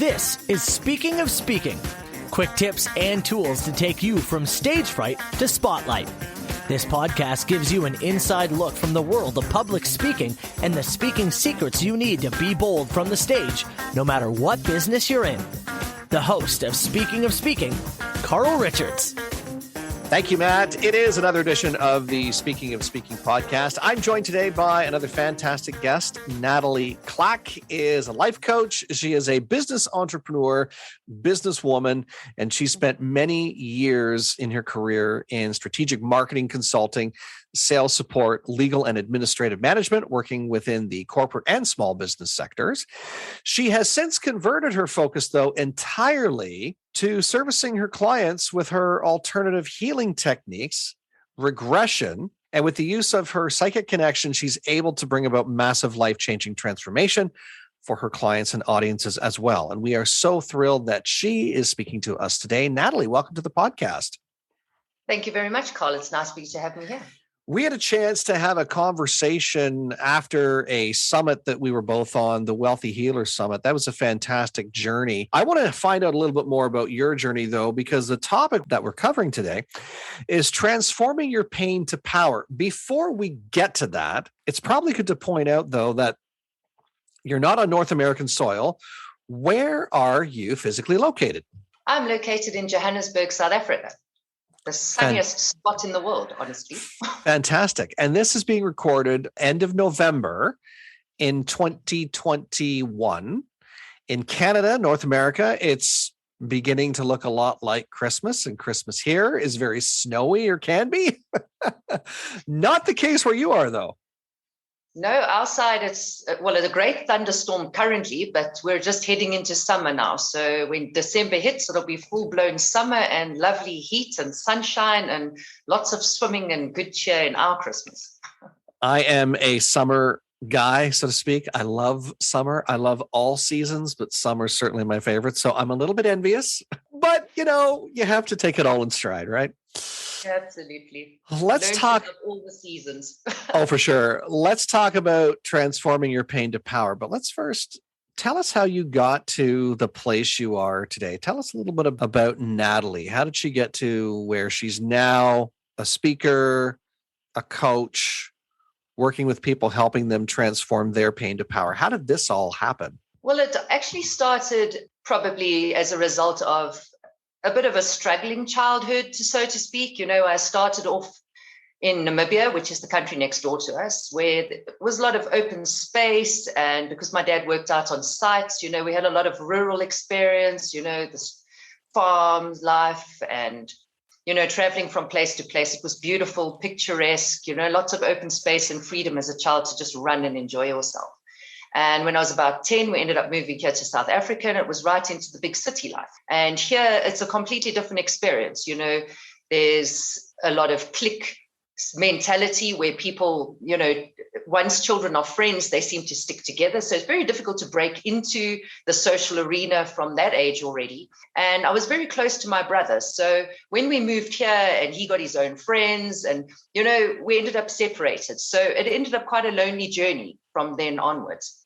This is Speaking of Speaking. Quick tips and tools to take you from stage fright to spotlight. This podcast gives you an inside look from the world of public speaking and the speaking secrets you need to be bold from the stage, no matter what business you're in. The host of Speaking, Carl Richards. Thank you, Matt. It is another edition of the Speaking of Speaking podcast. I'm joined today by another fantastic guest. Natalie Clack is a life coach. She is a business entrepreneur, businesswoman, and she spent many years in her career in strategic marketing consulting, sales support, legal and administrative management, working within the corporate and small business sectors. She has since converted her focus, though, entirely to servicing her clients with her alternative healing techniques, regression, and with the use of her psychic connection, she's able to bring about massive life-changing transformation for her clients and audiences as well. And we are so thrilled that she is speaking to us today. Natalie, welcome to the podcast. Thank you very much, Carl. It's nice for you to have me here. We had a chance to have a conversation after a summit that we were both on, the Wealthy Healer Summit. That was a fantastic journey. I want to find out a little bit more about your journey, though, because the topic that we're covering today is transforming your pain to power. Before we get to that, it's probably good to point out, though, that you're not on North American soil. Where are you physically located? I'm located in Johannesburg, South Africa. The sunniest spot in the world, honestly. Fantastic. And this is being recorded end of November in 2021. In Canada, North America, it's beginning to look a lot like Christmas, and Christmas here is very snowy, or can be. Not the case where you are, though. No, outside it's a great thunderstorm currently, but we're just heading into summer now. So when December hits, it'll be full-blown summer and lovely heat and sunshine and lots of swimming and good cheer in our Christmas. I am a summer guy, so to speak. I love summer. I love all seasons, but summer is certainly my favorite. So I'm a little bit envious, but you have to take it all in stride, right? Absolutely. Let's talk all the seasons. Oh, for sure. Let's talk about transforming your pain to power. But let's first tell us how you got to the place you are today. Tell us a little bit about Natalie. How did she get to where she's now, a speaker, a coach, working with people, helping them transform their pain to power? How did this all happen? Well, it actually started probably as a result of a bit of a struggling childhood, so to speak. I started off in Namibia, which is the country next door to us, where there was a lot of open space. And because my dad worked out on sites, we had a lot of rural experience, this farm life and, traveling from place to place. It was beautiful, picturesque, lots of open space and freedom as a child to just run and enjoy yourself. And when I was about 10, we ended up moving here to South Africa, and it was right into the big city life. And here it's a completely different experience. There's a lot of clique mentality where people, once children are friends, they seem to stick together. So it's very difficult to break into the social arena from that age already. And I was very close to my brother. So when we moved here and he got his own friends and, we ended up separated. So it ended up quite a lonely journey from then onwards.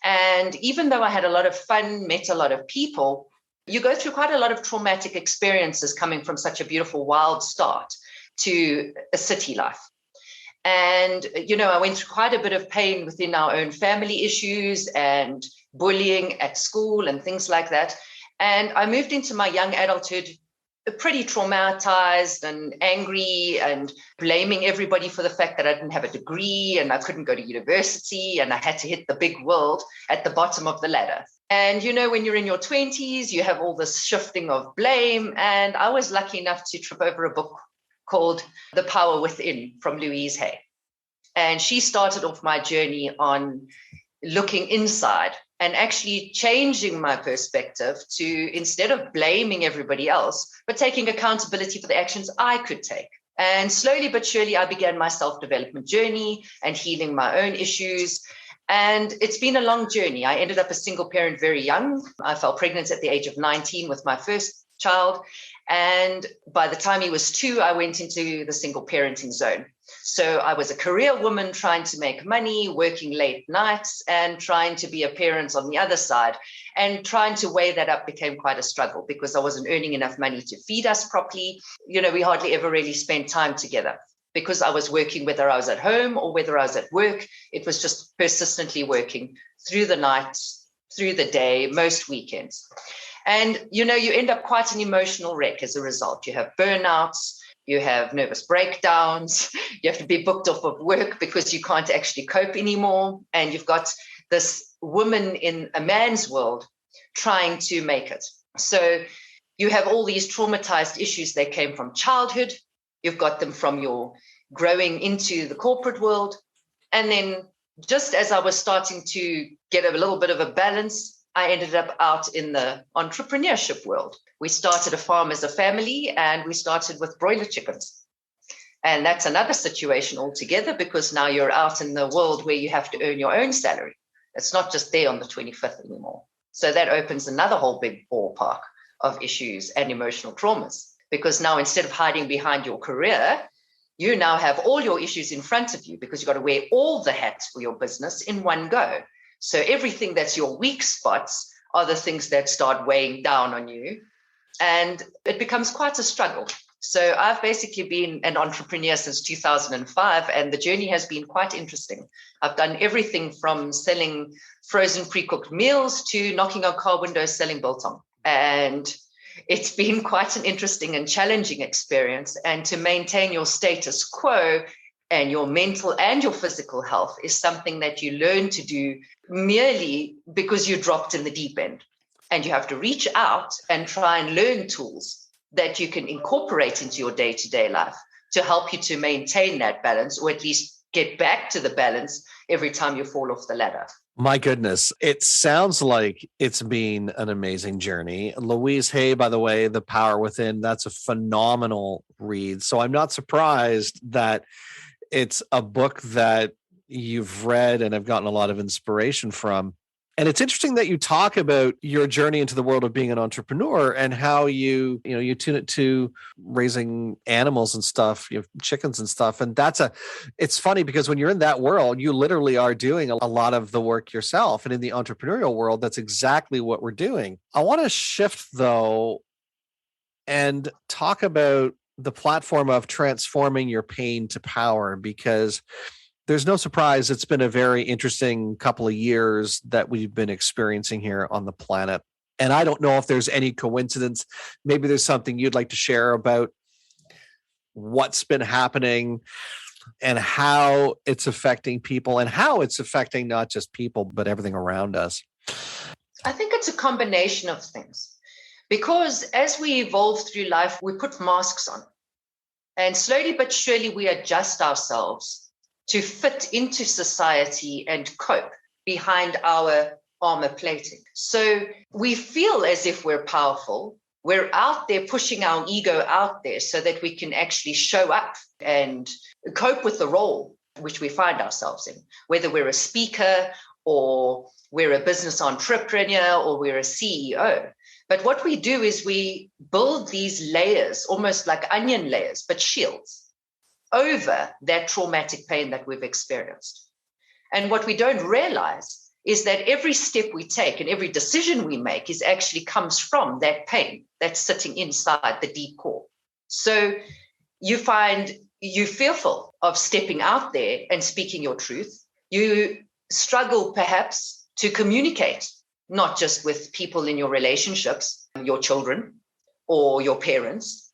And even though I had a lot of fun, met a lot of people, you go through quite a lot of traumatic experiences coming from such a beautiful wild start to a city life. And, I went through quite a bit of pain within our own family issues and bullying at school and things like that. And I moved into my young adulthood pretty traumatized and angry and blaming everybody for the fact that I didn't have a degree and I couldn't go to university and I had to hit the big world at the bottom of the ladder. And, when you're in your 20s, you have all this shifting of blame. And I was lucky enough to trip over a book called The Power Within from Louise Hay. And she started off my journey on looking inside and actually changing my perspective to, instead of blaming everybody else, but taking accountability for the actions I could take. And slowly but surely, I began my self-development journey and healing my own issues. And it's been a long journey. I ended up a single parent very young. I fell pregnant at the age of 19 with my first child. And by the time he was 2, I went into the single parenting zone. So I was a career woman trying to make money, working late nights, and trying to be a parent on the other side. And trying to weigh that up became quite a struggle because I wasn't earning enough money to feed us properly. We hardly ever really spent time together because I was working, whether I was at home or whether I was at work. It was just persistently working through the nights, through the day, most weekends. And, you end up quite an emotional wreck as a result. You have burnouts, you have nervous breakdowns, you have to be booked off of work because you can't actually cope anymore. And you've got this woman in a man's world trying to make it. So you have all these traumatized issues that came from childhood. You've got them from your growing into the corporate world. And then just as I was starting to get a little bit of a balance, I ended up out in the entrepreneurship world. We started a farm as a family, and we started with broiler chickens. And that's another situation altogether, because now you're out in the world where you have to earn your own salary. It's not just there on the 25th anymore. So that opens another whole big ballpark of issues and emotional traumas, because now instead of hiding behind your career, you now have all your issues in front of you because you've got to wear all the hats for your business in one go. So everything that's your weak spots are the things that start weighing down on you. And it becomes quite a struggle. So I've basically been an entrepreneur since 2005, and the journey has been quite interesting. I've done everything from selling frozen pre-cooked meals to knocking on car windows selling biltong. And it's been quite an interesting and challenging experience. And to maintain your status quo and your mental and your physical health is something that you learn to do merely because you dropped in the deep end. And you have to reach out and try and learn tools that you can incorporate into your day-to-day life to help you to maintain that balance, or at least get back to the balance every time you fall off the ladder. My goodness, it sounds like it's been an amazing journey. Louise Hay, by the way, The Power Within, that's a phenomenal read. So I'm not surprised that it's a book that you've read and have gotten a lot of inspiration from. And it's interesting that you talk about your journey into the world of being an entrepreneur and how you tune it to raising animals and stuff, chickens and stuff. And it's funny because when you're in that world, you literally are doing a lot of the work yourself. And in the entrepreneurial world, that's exactly what we're doing. I want to shift though and talk about the platform of transforming your pain to power, because there's no surprise it's been a very interesting couple of years that we've been experiencing here on the planet. And I don't know if there's any coincidence. Maybe there's something you'd like to share about what's been happening and how it's affecting people and how it's affecting not just people, but everything around us. I think it's a combination of things, because as we evolve through life, we put masks on, and slowly but surely we adjust ourselves to fit into society and cope behind our armor plating. So we feel as if we're powerful. We're out there pushing our ego out there so that we can actually show up and cope with the role which we find ourselves in, whether we're a speaker or we're a business entrepreneur or we're a CEO. But what we do is we build these layers, almost like onion layers, but shields, over that traumatic pain that we've experienced. And what we don't realize is that every step we take and every decision we make actually comes from that pain that's sitting inside the deep core. So you find you're fearful of stepping out there and speaking your truth. You struggle perhaps to communicate, not just with people in your relationships, your children or your parents,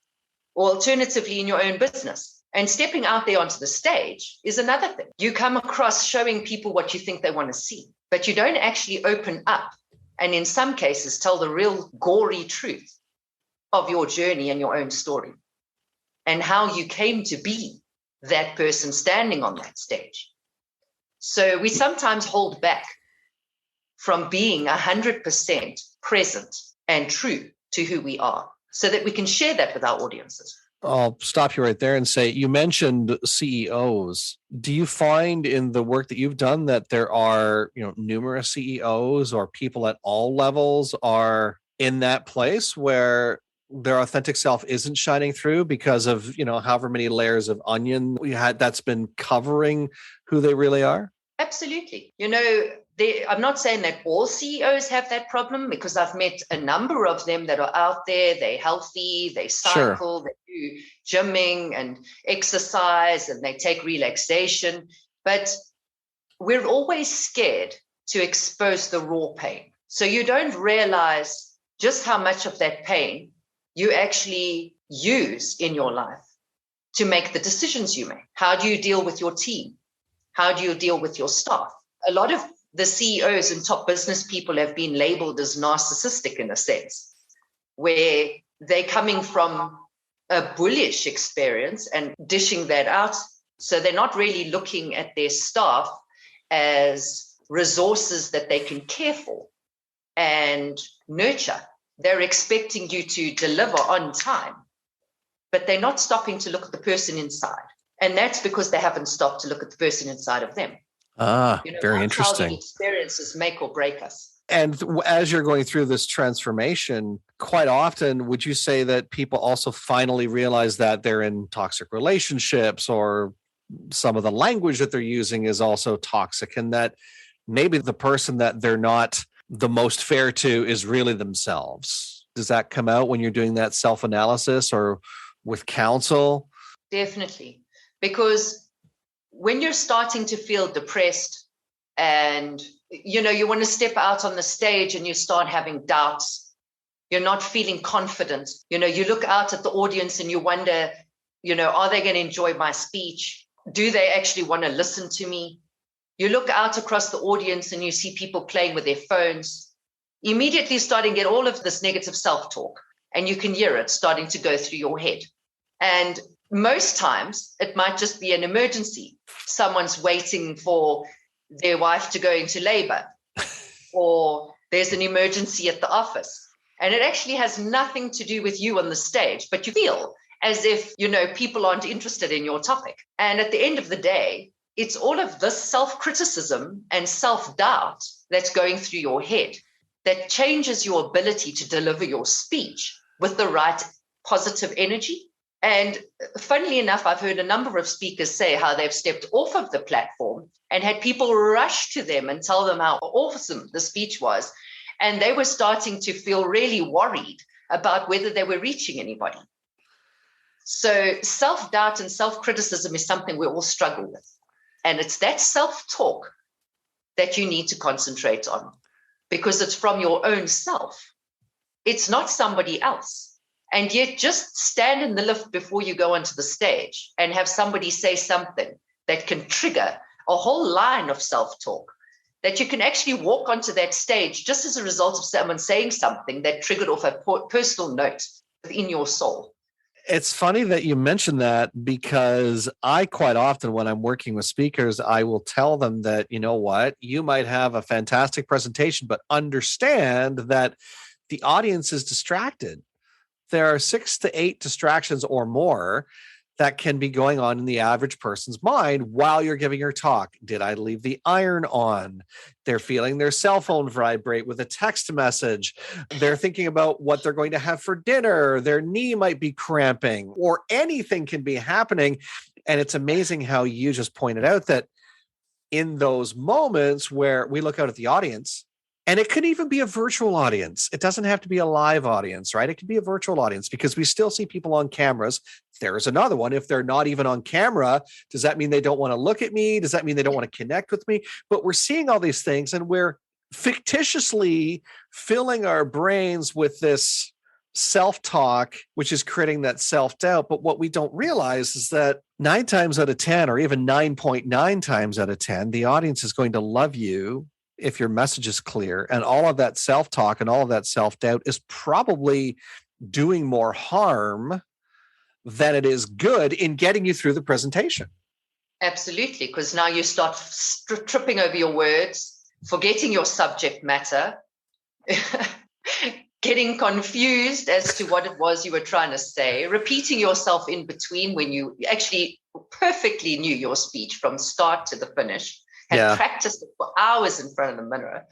or alternatively in your own business. And stepping out there onto the stage is another thing. You come across showing people what you think they want to see, but you don't actually open up and in some cases tell the real gory truth of your journey and your own story and how you came to be that person standing on that stage. So we sometimes hold back from being 100% present and true to who we are so that we can share that with our audiences. I'll stop you right there and say, you mentioned CEOs. Do you find in the work that you've done that there are, numerous CEOs or people at all levels are in that place where their authentic self isn't shining through because of, however many layers of onion we had that's been covering who they really are? Absolutely. I'm not saying that all CEOs have that problem, because I've met a number of them that are out there. They're healthy, they cycle, Sure. they do gymming and exercise, and they take relaxation. But we're always scared to expose the raw pain. So you don't realize just how much of that pain you actually use in your life to make the decisions you make. How do you deal with your team? How do you deal with your staff? A lot of the CEOs and top business people have been labeled as narcissistic in a sense, where they're coming from a bullish experience and dishing that out. So they're not really looking at their staff as resources that they can care for and nurture. They're expecting you to deliver on time, but they're not stopping to look at the person inside. And that's because they haven't stopped to look at the person inside of them. Very That's interesting. how the experiences make or break us. And as you're going through this transformation, quite often, would you say that people also finally realize that they're in toxic relationships, or some of the language that they're using is also toxic, and that maybe the person that they're not the most fair to is really themselves? Does that come out when you're doing that self-analysis or with counsel? Definitely. Because when you're starting to feel depressed and, you want to step out on the stage and you start having doubts, you're not feeling confident, you look out at the audience and you wonder, are they going to enjoy my speech? Do they actually want to listen to me? You look out across the audience and you see people playing with their phones, immediately starting to get all of this negative self-talk, and you can hear it starting to go through your head. And most times it might just be an emergency. Someone's waiting for their wife to go into labor, or there's an emergency at the office. And it actually has nothing to do with you on the stage, but you feel as if, people aren't interested in your topic. And at the end of the day, it's all of this self-criticism and self-doubt that's going through your head that changes your ability to deliver your speech with the right positive energy. And funnily enough, I've heard a number of speakers say how they've stepped off of the platform and had people rush to them and tell them how awesome the speech was. And they were starting to feel really worried about whether they were reaching anybody. So self-doubt and self-criticism is something we all struggle with. And it's that self-talk that you need to concentrate on, because it's from your own self. It's not somebody else. And yet just stand in the lift before you go onto the stage and have somebody say something that can trigger a whole line of self-talk, that you can actually walk onto that stage just as a result of someone saying something that triggered off a personal note within your soul. It's funny that you mentioned that, because I quite often, when I'm working with speakers, I will tell them that, you might have a fantastic presentation, but understand that the audience is distracted. There are 6 to 8 distractions or more that can be going on in the average person's mind while you're giving your talk. Did I leave the iron on? They're feeling their cell phone vibrate with a text message. They're thinking about what they're going to have for dinner. Their knee might be cramping, or anything can be happening. And it's amazing how you just pointed out that in those moments where we look out at the audience, and it could even be a virtual audience. It doesn't have to be a live audience, right? It could be a virtual audience, because we still see people on cameras. There's another one. If they're not even on camera, does that mean they don't want to look at me? Does that mean they don't want to connect with me? But we're seeing all these things, and we're fictitiously filling our brains with this self-talk, which is creating that self-doubt. But what we don't realize is that 9 times out of 10, or even 9.9 times out of 10, the audience is going to love you if your message is clear. And all of that self-talk and all of that self-doubt is probably doing more harm than it is good in getting you through the presentation. Absolutely, because now you start tripping over your words, forgetting your subject matter, getting confused as to what it was you were trying to say, repeating yourself in between when you actually perfectly knew your speech from start to the finish, had practiced it for hours in front of the mirror.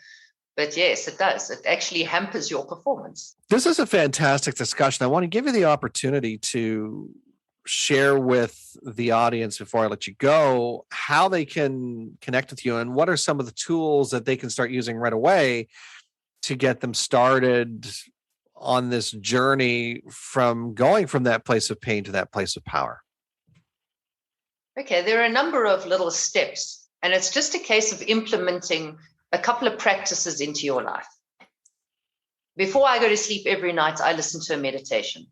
But yes, it does. It actually hampers your performance. This is a fantastic discussion. I want to give you the opportunity to share with the audience before I let you go how they can connect with you and what are some of the tools that they can start using right away to get them started on this journey from going from that place of pain to that place of power. Okay, there are a number of little steps, and it's just a case of implementing a couple of practices into your life. Before I go to sleep every night, I listen to a meditation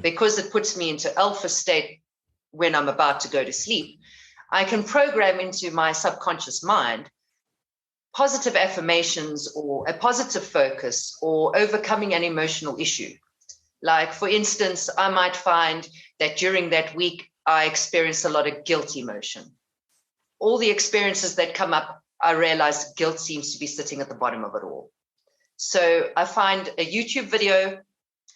because it puts me into alpha state when I'm about to go to sleep. I can program into my subconscious mind positive affirmations or a positive focus or overcoming an emotional issue. Like, for instance, I might find that during that week, I experience a lot of guilt emotion. All the experiences that come up, I realize guilt seems to be sitting at the bottom of it all. So I find a YouTube video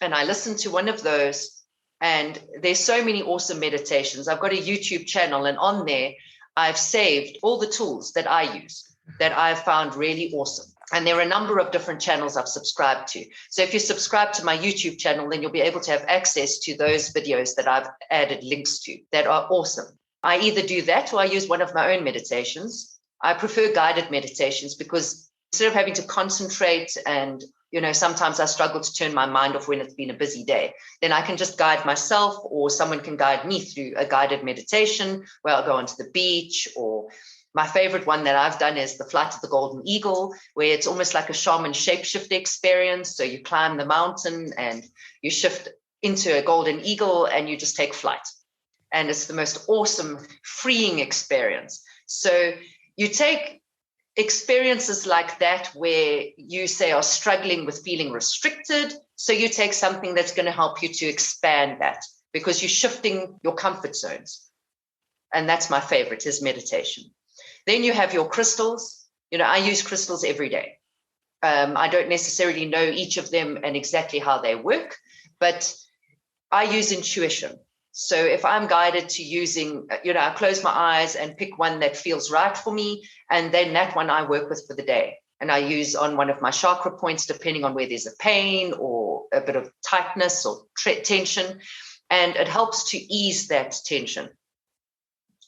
and I listen to one of those, and there's so many awesome meditations. I've got a YouTube channel, and on there, I've saved all the tools that I use that I've found really awesome. And there are a number of different channels I've subscribed to. So if you subscribe to my YouTube channel, then you'll be able to have access to those videos that I've added links to that are awesome. I either do that or I use one of my own meditations. I prefer guided meditations because instead of having to concentrate and, sometimes I struggle to turn my mind off when it's been a busy day, then I can just guide myself, or someone can guide me through a guided meditation where I'll go onto the beach. Or my favorite one that I've done is the Flight of the Golden Eagle, where it's almost like a shaman shapeshifter experience. So you climb the mountain and you shift into a golden eagle and you just take flight. And it's the most awesome, freeing experience. So you take experiences like that where you say are struggling with feeling restricted. So you take something that's going to help you to expand that because you're shifting your comfort zones. And that's my favorite, is meditation. Then you have your crystals. I use crystals every day. I don't necessarily know each of them and exactly how they work, but I use intuition. So if I'm guided to using, I close my eyes and pick one that feels right for me, and then that one I work with for the day. And I use on one of my chakra points, depending on where there's a pain or a bit of tightness or tension, and it helps to ease that tension.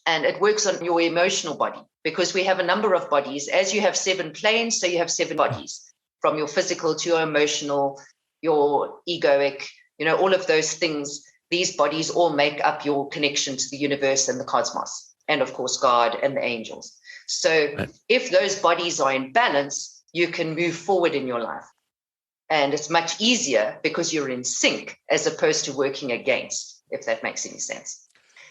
And it works on your emotional body because we have a number of bodies. As you have 7 planes, so you have 7 bodies, from your physical to your emotional, your egoic, all of those things. These bodies all make up your connection to the universe and the cosmos, and of course, God and the angels. So if those bodies are in balance, you can move forward in your life. And it's much easier because you're in sync as opposed to working against, if that makes any sense.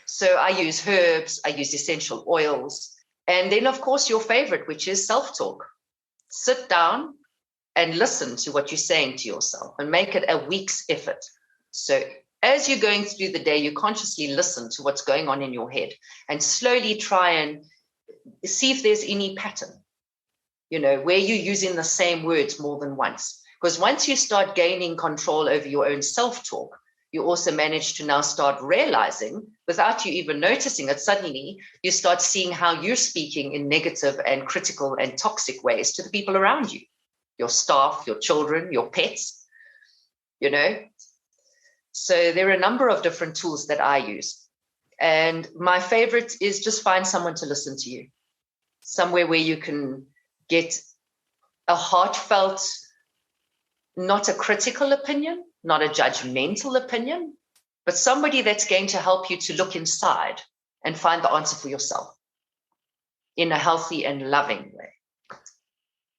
So I use herbs, I use essential oils, and then, of course, your favorite, which is self-talk. Sit down and listen to what you're saying to yourself and make it a week's effort. So as you're going through the day, you consciously listen to what's going on in your head and slowly try and see if there's any pattern, where you're using the same words more than once. Because once you start gaining control over your own self-talk, you also manage to now start realizing, without you even noticing it, suddenly you start seeing how you're speaking in negative and critical and toxic ways to the people around you, your staff, your children, your pets, So there are a number of different tools that I use. And my favorite is just find someone to listen to you, somewhere where you can get a heartfelt, not a critical opinion, not a judgmental opinion, but somebody that's going to help you to look inside and find the answer for yourself in a healthy and loving way.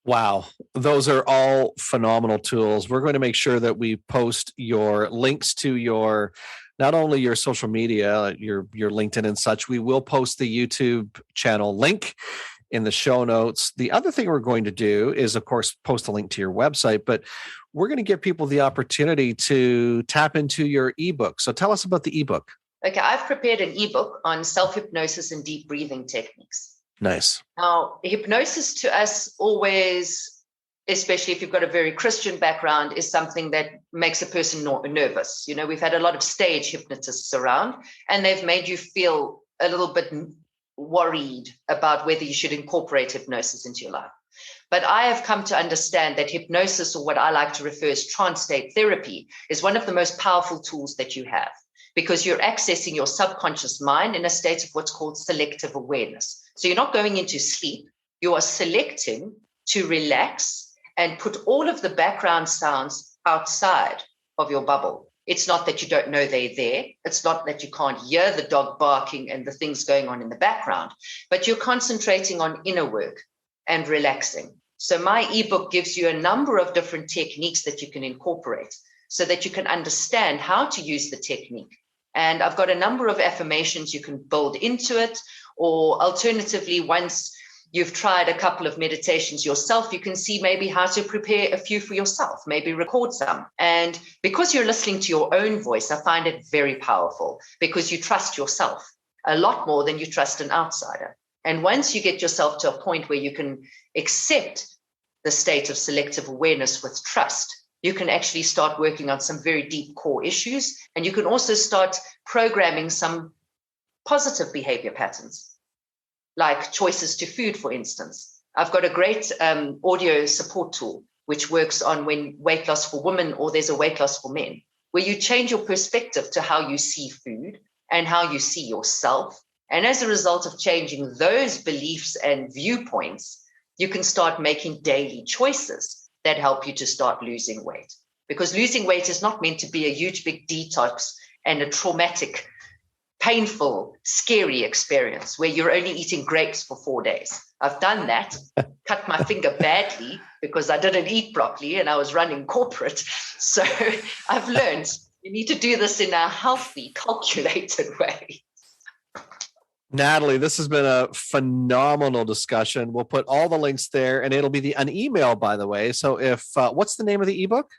Wow. Those are all phenomenal tools. We're going to make sure that we post your links to not only your social media, your LinkedIn and such. We will post the YouTube channel link in the show notes. The other thing we're going to do is, of course, post a link to your website, but we're going to give people the opportunity to tap into your eBook. So tell us about the eBook. Okay, I've prepared an eBook on self-hypnosis and deep breathing techniques. Nice. Now, hypnosis to us always, especially if you've got a very Christian background, is something that makes a person nervous. We've had a lot of stage hypnotists around, and they've made you feel a little bit worried about whether you should incorporate hypnosis into your life. But I have come to understand that hypnosis, or what I like to refer as trance state therapy, is one of the most powerful tools that you have, because you're accessing your subconscious mind in a state of what's called selective awareness. So you're not going into sleep, you are selecting to relax and put all of the background sounds outside of your bubble. It's not that you don't know they're there. It's not that you can't hear the dog barking and the things going on in the background, but you're concentrating on inner work and relaxing. So my ebook gives you a number of different techniques that you can incorporate so that you can understand how to use the technique. And I've got a number of affirmations you can build into it, or alternatively, once you've tried a couple of meditations yourself, you can see maybe how to prepare a few for yourself, maybe record some. And because you're listening to your own voice, I find it very powerful because you trust yourself a lot more than you trust an outsider. And once you get yourself to a point where you can accept the state of selective awareness with trust, you can actually start working on some very deep core issues. And you can also start programming some positive behavior patterns, like choices to food, for instance. I've got a great audio support tool, which works on when weight loss for women or there's a weight loss for men, where you change your perspective to how you see food and how you see yourself. And as a result of changing those beliefs and viewpoints, you can start making daily choices that help you to start losing weight. Because losing weight is not meant to be a huge, big detox and a traumatic, painful, scary experience where you're only eating grapes for 4 days. I've done that, cut my finger badly because I didn't eat properly and I was running corporate. So I've learned you need to do this in a healthy, calculated way. Natalie, this has been a phenomenal discussion. We'll put all the links there, and it'll be an email, by the way. So if what's the name of the ebook?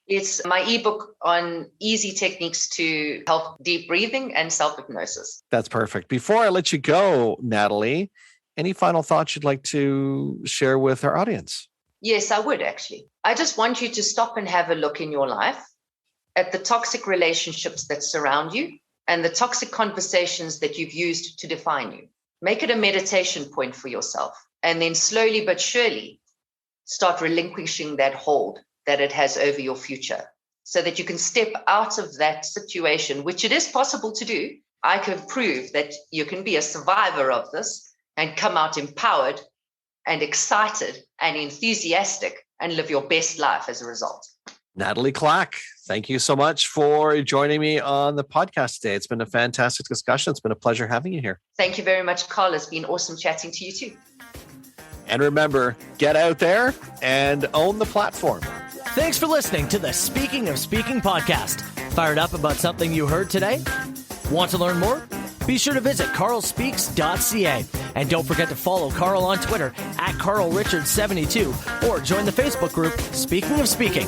It's my ebook on easy techniques to help deep breathing and self-hypnosis. That's perfect. Before I let you go, Natalie, any final thoughts you'd like to share with our audience? Yes, I would actually. I just want you to stop and have a look in your life at the toxic relationships that surround you and the toxic conversations that you've used to define you. Make it a meditation point for yourself. And then slowly but surely start relinquishing that hold that it has over your future so that you can step out of that situation, which it is possible to do. I can prove that you can be a survivor of this and come out empowered and excited and enthusiastic and live your best life as a result. Natalie Clack, thank you so much for joining me on the podcast today. It's been a fantastic discussion. It's been a pleasure having you here. Thank you very much, Carl. It's been awesome chatting to you too. And remember, get out there and own the platform. Thanks for listening to the Speaking of Speaking podcast. Fired up about something you heard today? Want to learn more? Be sure to visit carlspeaks.ca. And don't forget to follow Carl on Twitter @CarlRichards72 or join the Facebook group Speaking of Speaking.